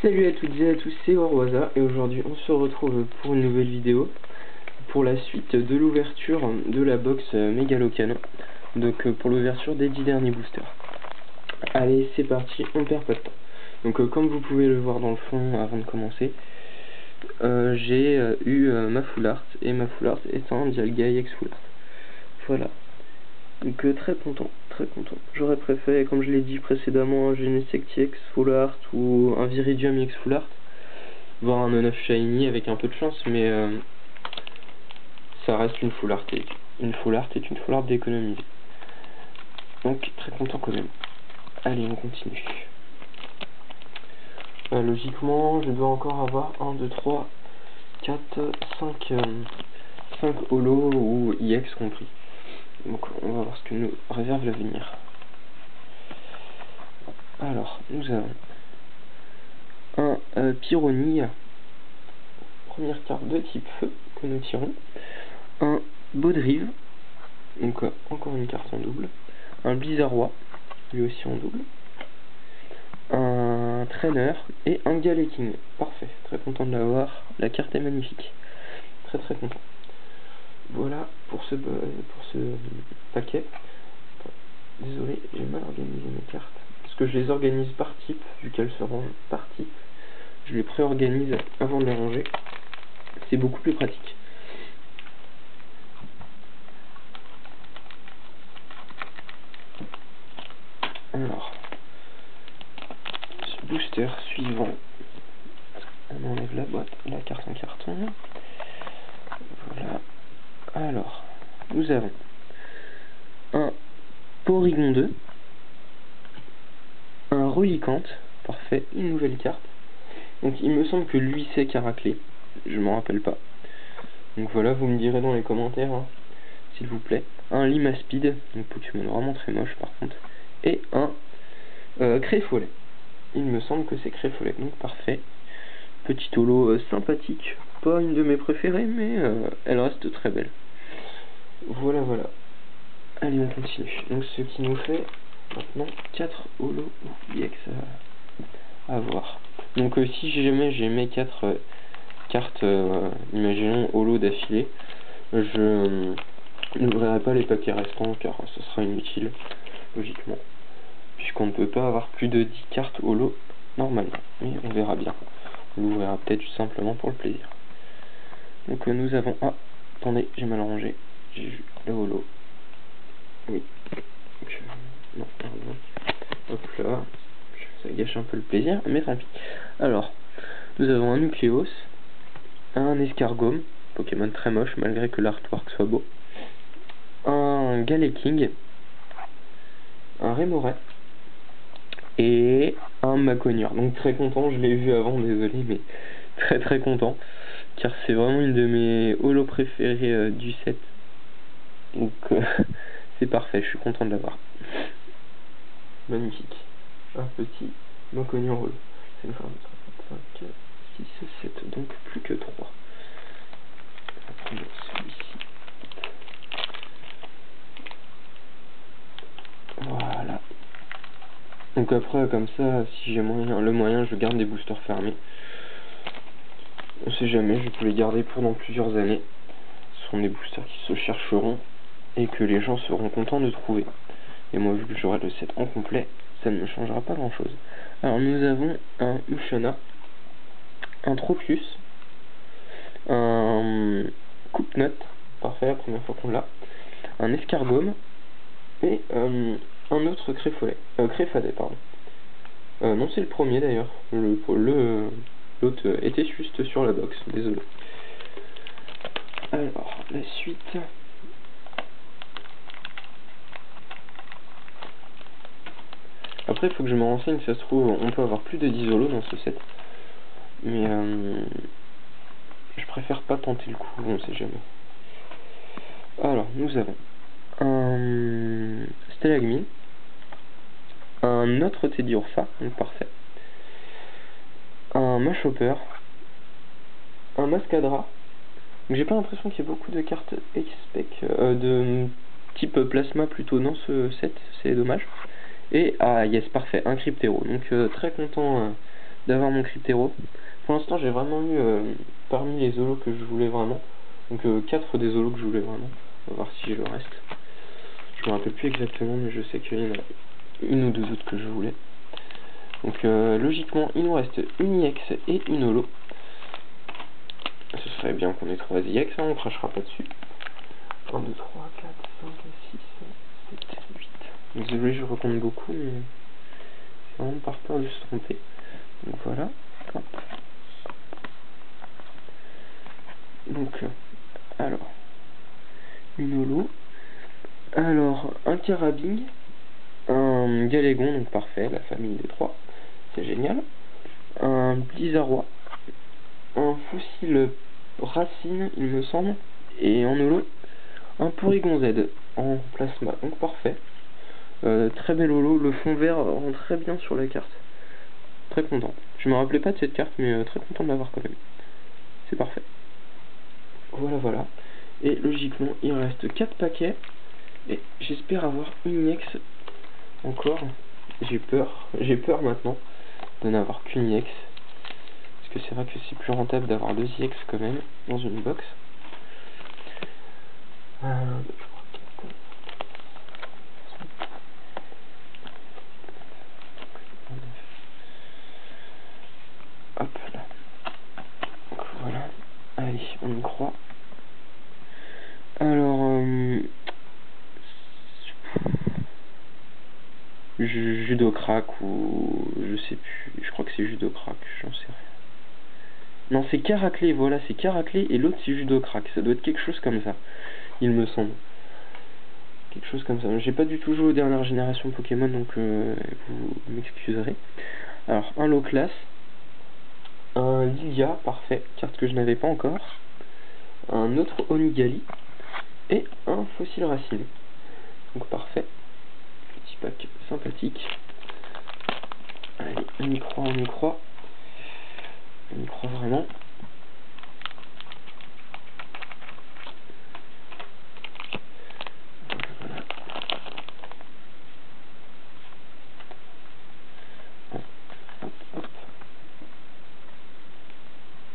Salut à toutes et à tous, c'est Warwaza et aujourd'hui on se retrouve pour une nouvelle vidéo pour la suite de l'ouverture de la box Megalocanon, donc pour l'ouverture des 10 derniers boosters. Allez, c'est parti, on perd pas de temps. Donc comme vous pouvez le voir dans le fond avant de commencer, j'ai eu ma full art et ma full art étant Dialga X full art. Voilà. Donc très content, très content. J'aurais préféré, comme je l'ai dit précédemment, un Genesect X Full Art ou un Viridium X Full Art, voire un On-Off Shiny avec un peu de chance, mais ça reste une Full Art. Et une Full Art est une Full Art d'économiser. Donc très content quand même. Allez, on continue. Logiquement, je dois encore avoir 1, 2, 3, 4, 5 holos ou IX compris. Donc on va voir ce que nous réserve l'avenir. Alors, nous avons un Pyronille, première carte de type feu que nous tirons, un Baudrive, donc encore une carte en double, un Blizzardois, lui aussi en double, un Trainer et un Galeking. Parfait, très content de l'avoir, la carte est magnifique, très content. Voilà pour ce paquet. Désolé, j'ai mal organisé mes cartes, parce que je les organise par type, vu qu'elles se rangent par type. Je les préorganise avant de les ranger. C'est beaucoup plus pratique. Alors, ce booster suivant. On enlève la boîte, la carte en carton. Voilà. Alors, nous avons un Porygon 2, un Reliquante, parfait, une nouvelle carte. Donc il me semble que lui c'est Caraclé, je m'en rappelle pas. Donc voilà, vous me direz dans les commentaires, hein, s'il vous plaît. Un Limaspide, donc Pokémon vraiment très moche par contre. Et un Créfolet. Il me semble que c'est Créfolet, donc parfait. Petit holo sympathique, pas une de mes préférées, mais elle reste très belle. Voilà. Allez, on continue. Donc ce qui nous fait maintenant 4 holos ou IX à voir. Donc si jamais j'ai mes 4 cartes, imaginons holo d'affilée, je n'ouvrirai pas les paquets restants car ce sera inutile, logiquement. Puisqu'on ne peut pas avoir plus de 10 cartes holo normalement. Mais on verra bien. On l'ouvrira peut-être simplement pour le plaisir. Donc nous avons... Ah, attendez, j'ai mal rangé. J'ai vu le holo. Oui. Donc, non, pardon. Hop là. Ça gâche un peu le plaisir, mais tant pis. Alors, nous avons un Nucléos, un Escargome, Pokémon très moche malgré que l'artwork soit beau, un Galeking, un Remorai et un Maconier. Donc très content, je l'ai vu avant, désolé, mais très content, car c'est vraiment une de mes holos préférées du set. Donc c'est parfait, je suis content de l'avoir. Magnifique. Un petit Maconier holo. C'est une forme de 5, 6, 7, donc plus que 3. On va prendre celui-ci. Voilà. Donc après, comme ça, si j'ai le moyen, je garde des boosters fermés. On sait jamais, je peux les garder pendant plusieurs années. Ce sont des boosters qui se chercheront et que les gens seront contents de trouver. Et moi, vu que j'aurai le set en complet, ça ne me changera pas grand chose. Alors nous avons un Ushana, un Tropius, un Coupe-Note, parfait, la première fois qu'on l'a, un Escargome et un autre Créfadet, pardon. Non, c'est le premier d'ailleurs. L'autre était juste sur la box, désolé. Alors, la suite. Après, il faut que je me renseigne, si ça se trouve, on peut avoir plus de 10 holos dans ce set. Mais je préfère pas tenter le coup, on sait jamais. Alors, nous avons un Stalagmine, un autre Teddiursa, donc parfait, un Machopper, un Mascadra. J'ai pas l'impression qu'il y ait beaucoup de cartes X-Spec de type plasma plutôt dans ce set, c'est dommage. Et yes, parfait, un Cryptero. Donc très content d'avoir mon Cryptero. Pour l'instant j'ai vraiment eu parmi les holos que je voulais vraiment, donc 4 des holos que je voulais vraiment. On va voir si j'ai le reste. Je me rappelle plus exactement, mais je sais qu'il y en a une ou deux autres que je voulais. Donc logiquement il nous reste une IX et une holo. Ce serait bien qu'on ait 3 IX, hein, on crachera pas dessus. 1, 2, 3, 4, 5, 6, 7, 8. Désolé, je recompte beaucoup, mais c'est vraiment par peur de se tromper. Donc voilà. Hop. Donc, alors, une holo. Alors, un carabine, un galégon, donc parfait, la famille des 3. C'est génial. Un blizzarrois, un fossile racine, il me semble. Et en holo, un porygon Z en plasma, donc parfait. Très bel holo, le fond vert rend très bien sur la carte. Très content. Je me rappelais pas de cette carte, mais très content de l'avoir quand même. C'est parfait. Voilà. Et logiquement, il reste 4 paquets. Et j'espère avoir une IX encore. J'ai peur maintenant de n'avoir qu'une IX. Parce que c'est vrai que c'est plus rentable d'avoir 2 IX quand même dans une box. Hop là. Donc voilà. Allez, on y croit. Alors, judo crack ou je sais plus. Je crois que c'est judo crack, j'en sais rien. Non, c'est Caraclé, voilà, c'est Caraclé et l'autre c'est judo crack. Ça doit être quelque chose comme ça, il me semble. Quelque chose comme ça. J'ai pas du tout joué aux dernières générations Pokémon, donc vous m'excuserez. Alors, un Loclas, un Lilia, parfait, carte que je n'avais pas encore, un autre Onigali et un Fossile Racine. Donc parfait. Petit pack sympathique. Allez, on y croit. On y croit vraiment.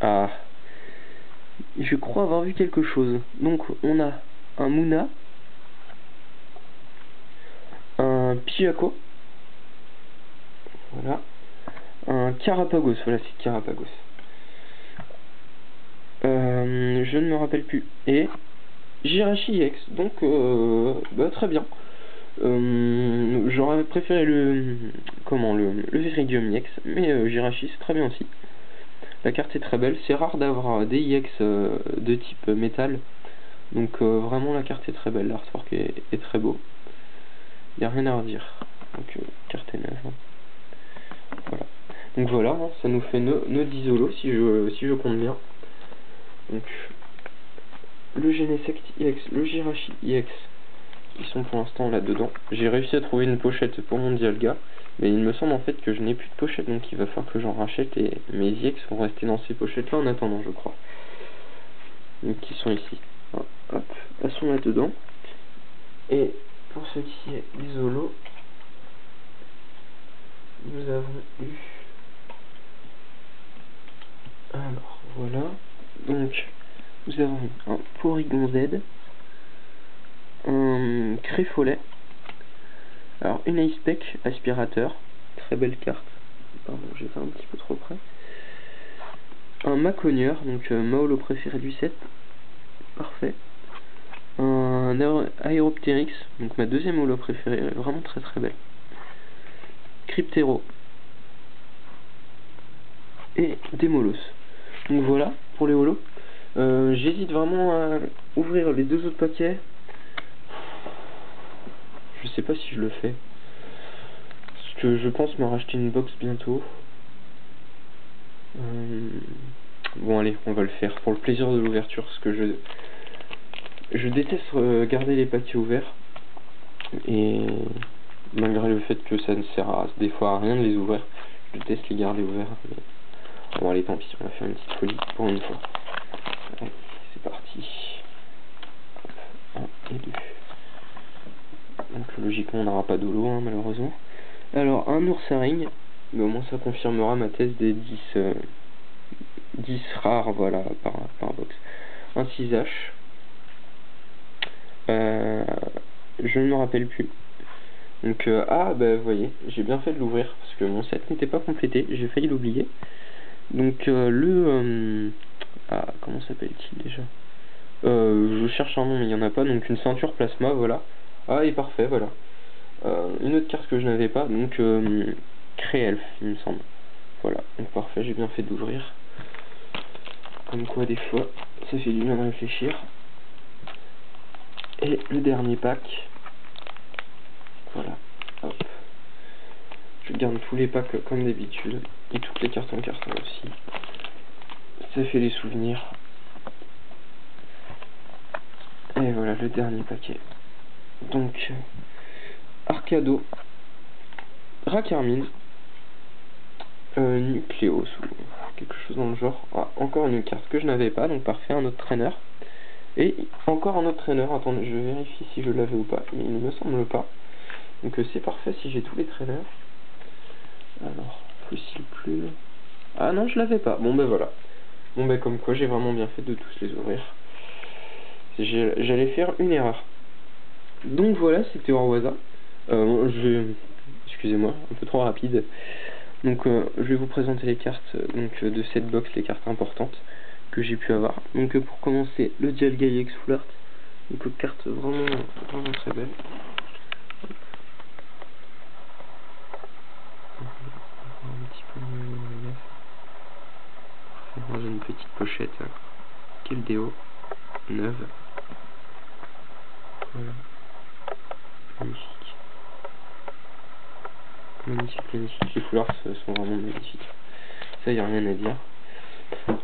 Ah, je crois avoir vu quelque chose. Donc on a un Muna, un Piaco, voilà, un Carapagos, voilà c'est Carapagos. Je ne me rappelle plus. Et Jirachi X, donc très bien. J'aurais préféré le Viridium X, mais Jirachi c'est très bien aussi. La carte est très belle, c'est rare d'avoir des IX de type métal, donc vraiment la carte est très belle, l'artwork est très beau. Il n'y a rien à redire. Donc carte est neuve. Hein. Voilà. Donc voilà, hein, ça nous fait nos 10 holos si je compte bien. Donc le Genesect IX, le Jirachi IX, ils sont pour l'instant là dedans. J'ai réussi à trouver une pochette pour mon Dialga, mais il me semble en fait que je n'ai plus de pochette, donc il va falloir que j'en rachète et mes IX vont rester dans ces pochettes là en attendant, je crois. Donc ils sont ici. Hop, elles sont là dedans. Et pour ce qui est des holos, nous avons eu, alors voilà, donc nous avons un Porygon Z, un Créfolet, alors une Ice Peck aspirateur, très belle carte, pardon j'ai fait un petit peu trop près, un Maconieur, donc ma holo préférée du set, parfait, un Aeropteryx, donc ma deuxième holo préférée, vraiment très belle, Cryptero, et Demolos. Donc voilà pour les holos. J'hésite vraiment à ouvrir les 2 autres paquets. Je sais pas si je le fais. Parce que je pense me racheter une box bientôt. Bon allez, on va le faire pour le plaisir de l'ouverture. Parce que je déteste garder les paquets ouverts. Et malgré le fait que ça ne sert des fois à rien de les ouvrir, je déteste les garder ouverts. Mais... Bon allez, tant pis, on va faire une petite folie pour une fois. Allez, c'est parti. Hop, 1 et 2. Donc logiquement on n'aura pas d'holo hein, malheureusement. Alors un Ursaring, Mais au moins ça confirmera ma thèse des 10 rares, voilà, par box. Un 6H. Je ne me rappelle plus. Donc, bah vous voyez, j'ai bien fait de l'ouvrir parce que mon set n'était pas complété, j'ai failli l'oublier. Donc, comment s'appelle-t-il déjà? Je cherche un nom mais il n'y en a pas, donc une ceinture plasma, voilà. Ah, et parfait, voilà. Une autre carte que je n'avais pas, donc Créelf, il me semble. Voilà, donc parfait, j'ai bien fait d'ouvrir. Comme quoi, des fois, ça fait du bien de réfléchir. Et le dernier pack. Voilà, hop. Je garde tous les packs comme d'habitude. Et toutes les cartes en carton aussi. Ça fait des souvenirs. Et voilà, le dernier paquet. Donc, Arcado, Racarmine, Nucléos ou quelque chose dans le genre. Ah, encore une carte que je n'avais pas, donc parfait, un autre traîneur. Et encore un autre traîneur, attendez, je vérifie si je l'avais ou pas, mais il ne me semble pas. Donc c'est parfait si j'ai tous les traîneurs. Alors, fossile plume. Ah non, je l'avais pas. Bon ben voilà. Bon ben comme quoi j'ai vraiment bien fait de tous les ouvrir. J'allais faire une erreur. Donc voilà, c'était Orwaza. Excusez-moi, un peu trop rapide. Donc je vais vous présenter les cartes de cette box, les cartes importantes que j'ai pu avoir. Donc pour commencer, le Dialga EX Full Art. Donc carte vraiment très belle. Un petit peu dans une petite pochette. Keldeo, neuve. Voilà. Magnifique. Magnifique, magnifique. Les Full Art sont vraiment magnifiques. Ça, y a rien à dire.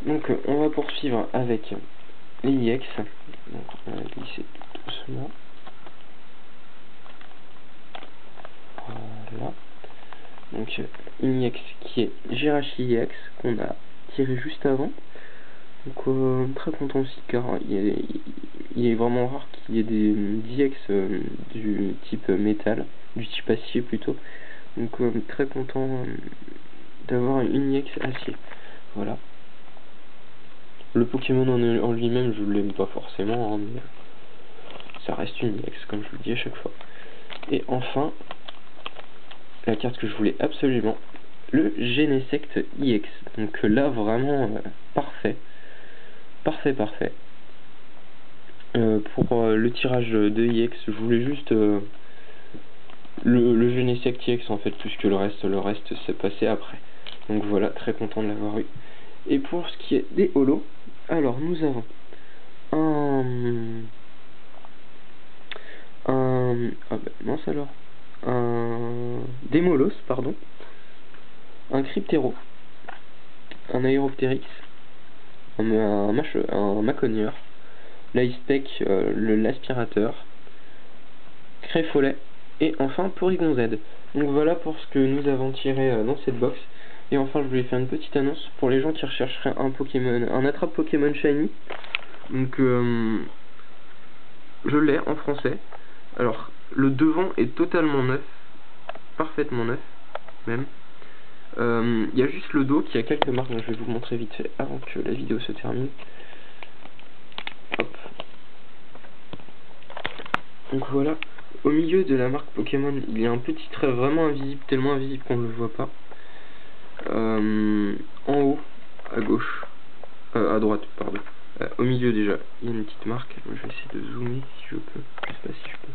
Donc on va poursuivre avec les IX. Donc on va glisser tout doucement. Voilà. Donc une IX qui est Jirachi IX qu'on a tiré juste avant. Donc très content aussi car il est vraiment rare qu'il y ait des IX du type métal, du type acier plutôt. Donc très content d'avoir une IX acier. Voilà. Le Pokémon en lui-même, je l'aime pas forcément, hein, mais ça reste une IX, comme je vous le dis à chaque fois. Et enfin, la carte que je voulais absolument, le Genesect IX. Donc là, vraiment, parfait. Parfait. Pour le tirage de IX, je voulais juste le Genesect IX, en fait, plus que le reste s'est passé après. Donc voilà, très content de l'avoir eu. Et pour ce qui est des holos, alors nous avons mince alors, un Démolos, pardon, un Cryptero, un Aeropteryx, un Maconieur, l'Icepec, l'aspirateur, Créfolet, et enfin Porygon Z. Donc voilà pour ce que nous avons tiré dans cette box. Et enfin je voulais faire une petite annonce pour les gens qui rechercheraient un Pokémon, un attrape Pokémon Shiny. Donc je l'ai en français. Alors le devant est totalement neuf, parfaitement neuf même. Il y a juste le dos qui a quelques marques, donc je vais vous montrer vite fait avant que la vidéo se termine. Hop. Donc voilà, au milieu de la marque Pokémon, il y a un petit trait vraiment invisible, tellement invisible qu'on ne le voit pas. En haut, à gauche, à droite, pardon. Au milieu déjà, il y a une petite marque. Je vais essayer de zoomer si je peux. Je sais pas si je peux.